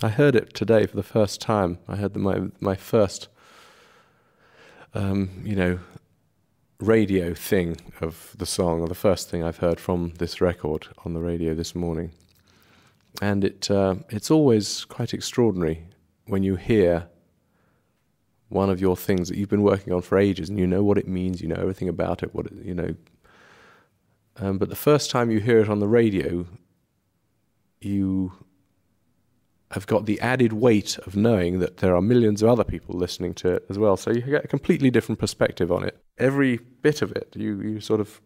I heard it today for the first time. I heard my first, you know, radio thing of the song, or the first thing I've heard from this record on the radio this morning. And it's always quite extraordinary when you hear one of your things that you've been working on for ages, and you know what it means, you know everything about it, you know. But the first time you hear it on the radio, you have got the added weight of knowing that there are millions of other people listening to it as well. So you get a completely different perspective on it. Every bit of it, you sort of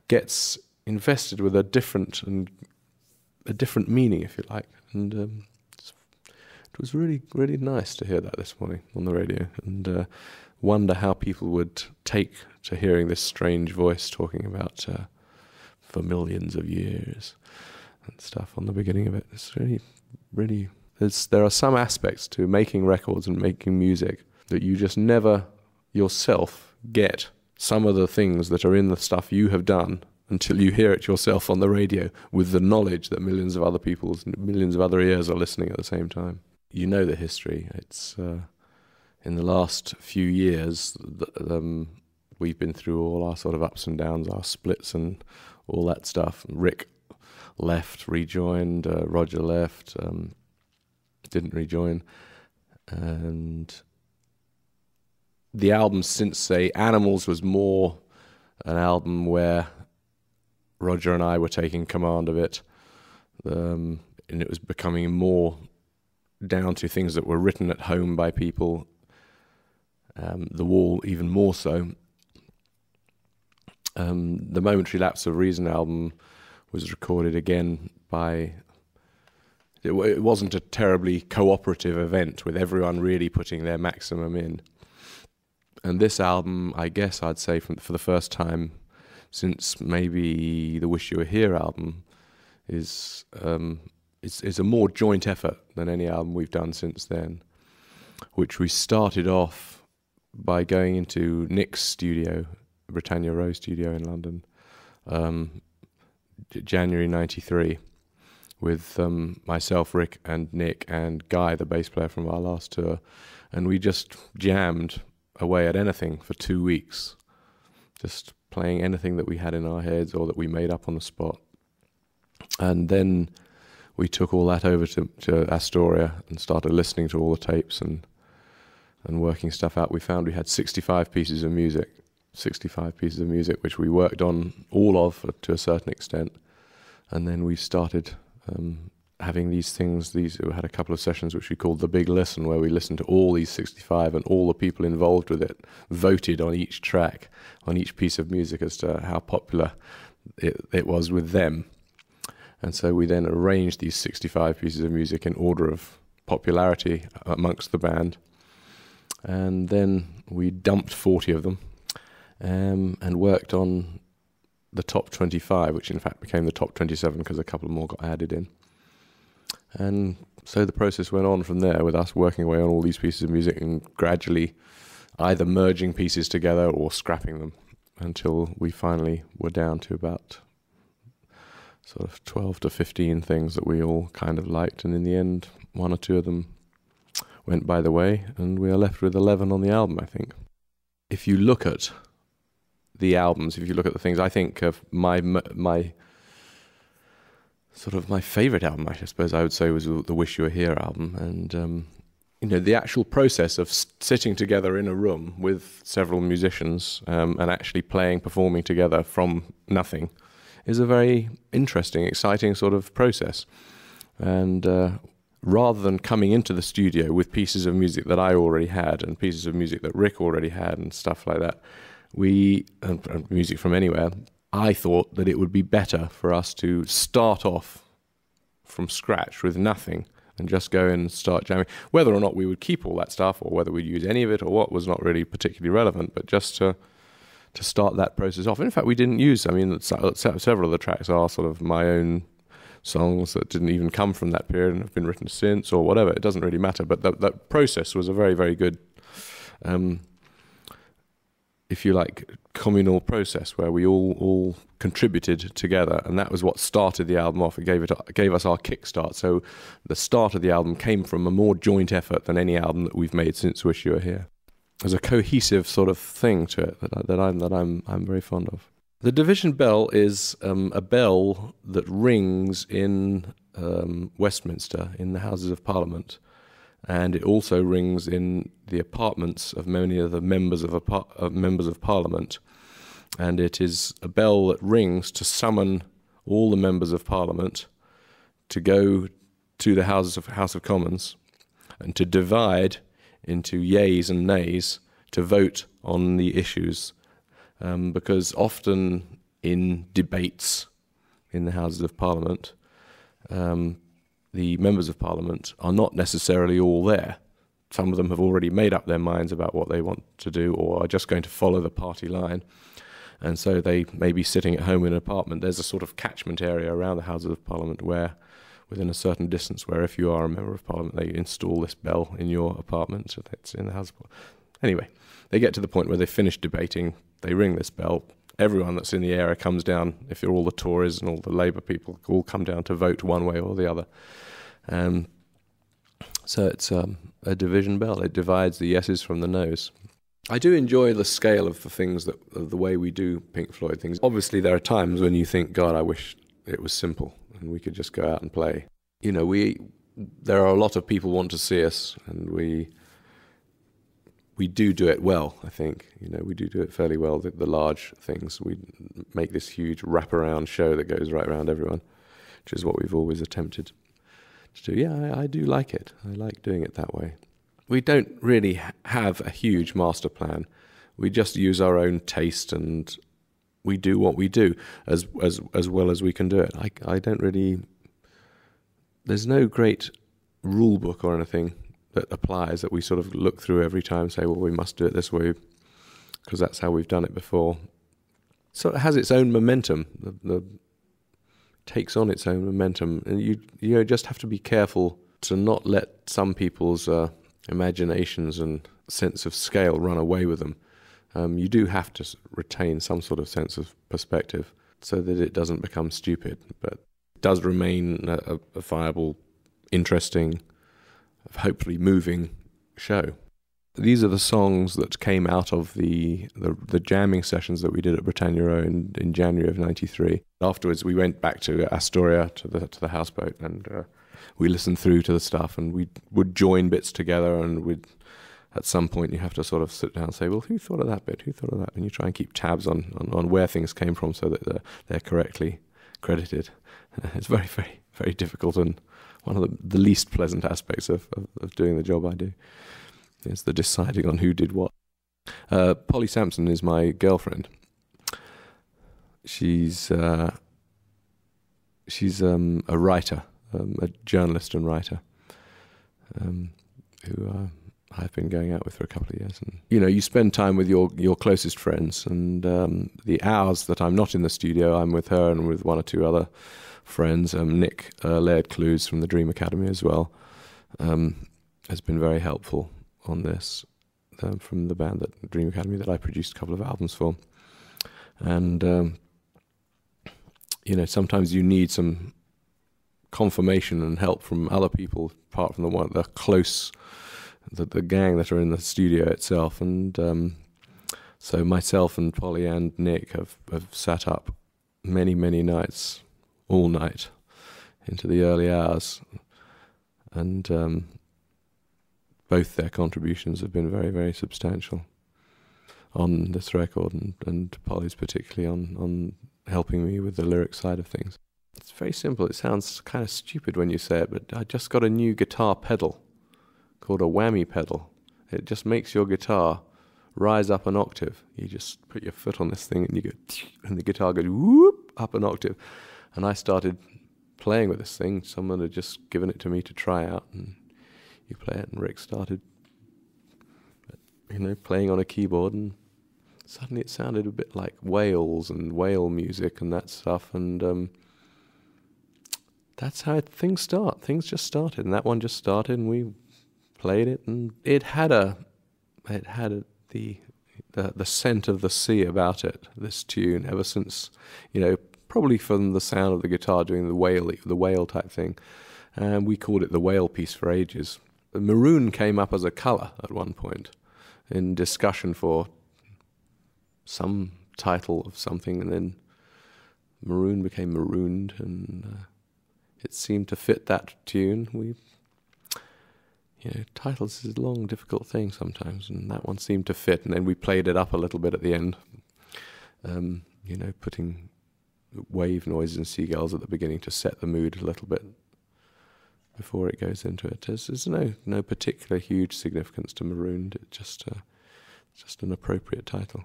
gets invested with a different meaning, if you like. And it was really, really nice to hear that this morning on the radio, and wonder how people would take to hearing this strange voice talking about for millions of years and stuff on the beginning of it. It's really, really, there are some aspects to making records and making music that you just never yourself get. Some of the things that are in the stuff you have done until you hear it yourself on the radio with the knowledge that millions of other people's, millions of other ears are listening at the same time. You know the history. It's in the last few years we've been through all our sort of ups and downs, our splits and all that stuff. Rick left, rejoined, Roger left, didn't rejoin, and the album since, say, Animals was more an album where Roger and I were taking command of it, and it was becoming more down to things that were written at home by people, The Wall even more so. The Momentary Lapse of Reason album was recorded again by... It wasn't a terribly cooperative event with everyone really putting their maximum in. And this album, I guess I'd say for the first time since maybe the Wish You Were Here album, is a more joint effort than any album we've done since then, which we started off by going into Nick's studio, Britannia Row studio in London, January '93, with myself, Rick, and Nick, and Guy, the bass player from our last tour, and we just jammed away at anything for 2 weeks, just playing anything that we had in our heads or that we made up on the spot. And then we took all that over to Astoria and started listening to all the tapes and working stuff out. We found we had 65 pieces of music, which we worked on all of to a certain extent. And then we started having these things. We had a couple of sessions which we called The Big Listen, where we listened to all these 65, and all the people involved with it voted on each track, on each piece of music, as to how popular it was with them. And so we then arranged these 65 pieces of music in order of popularity amongst the band. And then we dumped 40 of them and worked on the top 25, which in fact became the top 27 because a couple more got added in. And so the process went on from there, with us working away on all these pieces of music and gradually either merging pieces together or scrapping them, until we finally were down to about sort of 12 to 15 things that we all kind of liked. And in the end, one or two of them went by the way, and we are left with 11 on the album, I think. If you look at the albums, if you look at the things, I think of my sort of my favourite album, I suppose I would say, was the Wish You Were Here album. And you know, the actual process of sitting together in a room with several musicians and actually performing together from nothing is a very interesting, exciting sort of process. And rather than coming into the studio with pieces of music that I already had and pieces of music that Rick already had and stuff like that, and music from anywhere, I thought that it would be better for us to start off from scratch with nothing and just go in and start jamming. Whether or not we would keep all that stuff or whether we'd use any of it or what was not really particularly relevant, but just to start that process off. And in fact, we didn't use, I mean, several of the tracks are sort of my own songs that didn't even come from that period and have been written since or whatever. It doesn't really matter, but that process was a very, very good if you like, communal process where we all contributed together, and that was what started the album off. It gave us our kickstart. So the start of the album came from a more joint effort than any album that we've made since Wish You Were Here. There's a cohesive sort of thing to it that I'm very fond of. The division bell is a bell that rings in Westminster, in the Houses of Parliament, and it also rings in the apartments of many of the members of Parliament. And it is a bell that rings to summon all the members of Parliament to go to the House of Commons and to divide into yeas and nays to vote on the issues. Because often in debates in the Houses of Parliament, the members of Parliament are not necessarily all there. Some of them have already made up their minds about what they want to do, or are just going to follow the party line. And so they may be sitting at home in an apartment. There's a sort of catchment area around the Houses of Parliament where, within a certain distance, where if you are a member of Parliament, they install this bell in your apartment. So that's in the House of Parliament. Anyway, they get to the point where they've finished debating, they ring this bell, everyone that's in the area comes down, if you're all the Tories and all the Labour people, all come down to vote one way or the other. So it's a division bell. It divides the yeses from the nos. I do enjoy the scale of the things, of the way we do Pink Floyd things. Obviously, there are times when you think, God, I wish it was simple and we could just go out and play. You know, there are a lot of people want to see us, and we do it well, I think. You know, we do it fairly well, the large things. We make this huge wraparound show that goes right around everyone, which is what we've always attempted to do. Yeah, I do like it. I like doing it that way. We don't really have a huge master plan. We just use our own taste, and we do what we do as well as we can do it. I don't really... There's no great rule book or anything that applies that we sort of look through every time and say, well, we must do it this way because that's how we've done it before. So it has its own momentum. The takes on its own momentum, and you just have to be careful to not let some people's imaginations and sense of scale run away with them. You do have to retain some sort of sense of perspective so that it doesn't become stupid, but it does remain a viable, interesting, hopefully moving show. These are the songs that came out of the jamming sessions that we did at Britannia Row in January of '93. Afterwards, we went back to Astoria to the houseboat, and we listened through to the stuff, and we would join bits together, and at some point you have to sort of sit down and say, well, who thought of that bit? Who thought of that? And you try and keep tabs on where things came from so that they're correctly credited. It's very, very, very difficult, and one of the least pleasant aspects of doing the job I do. It's the deciding on who did what. Polly Samson is my girlfriend. She's a writer, a journalist and writer, who I've been going out with for a couple of years. And you spend time with your closest friends, and the hours that I'm not in the studio, I'm with her and with one or two other friends. Nick Laird-Clues from the Dream Academy as well has been very helpful on this, from the band that Dream Academy that I produced a couple of albums for. And sometimes you need some confirmation and help from other people apart from the close, the gang that are in the studio itself. And so myself and Polly and Nick have sat up many nights, all night into the early hours, and both their contributions have been very, very substantial on this record, and Polly's particularly on helping me with the lyric side of things. It's very simple. It sounds kind of stupid when you say it, but I just got a new guitar pedal called a whammy pedal. It just makes your guitar rise up an octave. You just put your foot on this thing and you go, and the guitar goes whoop up an octave. And I started playing with this thing. Someone had just given it to me to try out, and you play it, and Rick started, playing on a keyboard, and suddenly it sounded a bit like whales and whale music and that stuff, and that's how things start. Things just started, and that one just started, and we played it, and it had the the scent of the sea about it, this tune, ever since, probably from the sound of the guitar doing the whale type thing. And we called it the whale piece for ages. Maroon came up as a colour at one point in discussion for some title of something, and then Maroon became Marooned, and it seemed to fit that tune. Titles is a long, difficult thing sometimes, and that one seemed to fit, and then we played it up a little bit at the end, putting wave noises and seagulls at the beginning to set the mood a little bit before it goes into it. There's no particular huge significance to Marooned. It's just an appropriate title.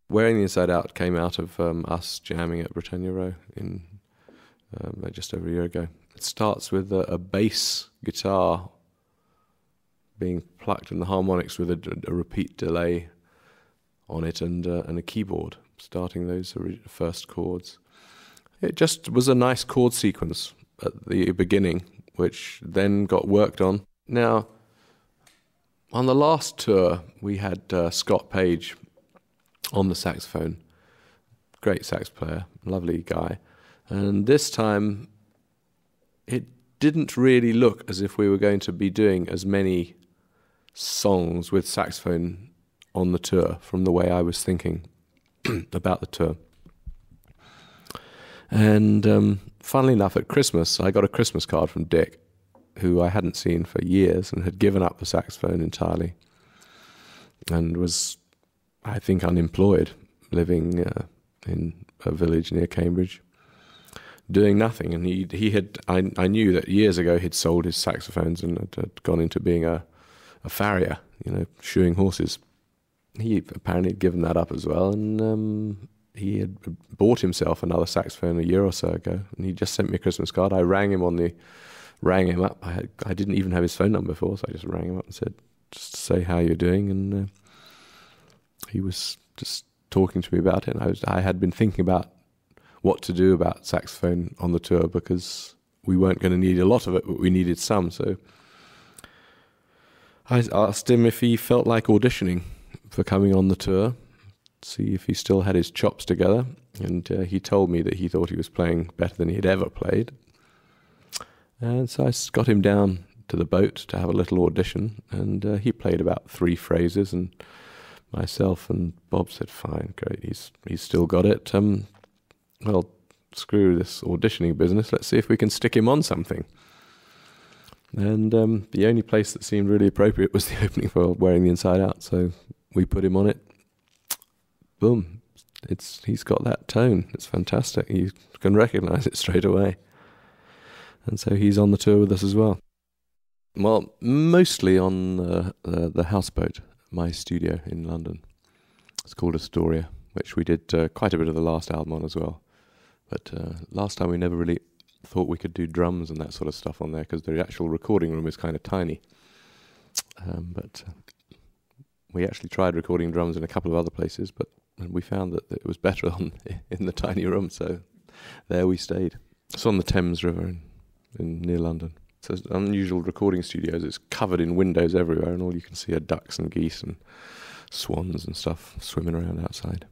Wearing the Inside Out came out of us jamming at Britannia Row in just over a year ago. It starts with a bass guitar being plucked and the harmonics with a repeat delay on it, and a keyboard starting those first chords. It just was a nice chord sequence at the beginning, which then got worked on. Now, on the last tour, we had Scott Page on the saxophone. Great sax player, lovely guy. And this time, it didn't really look as if we were going to be doing as many songs with saxophone on the tour from the way I was thinking about the tour. And funnily enough, at Christmas, I got a Christmas card from Dick, who I hadn't seen for years and had given up the saxophone entirely and was, I think, unemployed, living in a village near Cambridge, doing nothing. And I knew that years ago he'd sold his saxophones and had gone into being a farrier, shoeing horses. He apparently had given that up as well, and he had bought himself another saxophone a year or so ago, and he just sent me a Christmas card. I rang him up. I didn't even have his phone number before, so I just rang him up and said, just to say how you're doing, and he was just talking to me about it. And I had been thinking about what to do about saxophone on the tour, because we weren't going to need a lot of it, but we needed some. So I asked him if he felt like auditioning for coming on the tour, see if he still had his chops together, and he told me that he thought he was playing better than he had ever played. And so I got him down to the boat to have a little audition, and he played about 3 phrases, and myself and Bob said, fine, great, he's still got it. Well, screw this auditioning business, let's see if we can stick him on something. And the only place that seemed really appropriate was the opening for Wearing the Inside Out, so we put him on it. Boom. He's got that tone. It's fantastic. You can recognise it straight away. And so he's on the tour with us as well. Well, mostly on the houseboat, my studio in London. It's called Astoria, which we did quite a bit of the last album on as well. But last time we never really thought we could do drums and that sort of stuff on there, because the actual recording room is kind of tiny. But we actually tried recording drums in a couple of other places, but we found that it was better in the tiny room, so there we stayed. It's on the Thames River in near London. So it's unusual recording studios. It's covered in windows everywhere, and all you can see are ducks and geese and swans and stuff swimming around outside.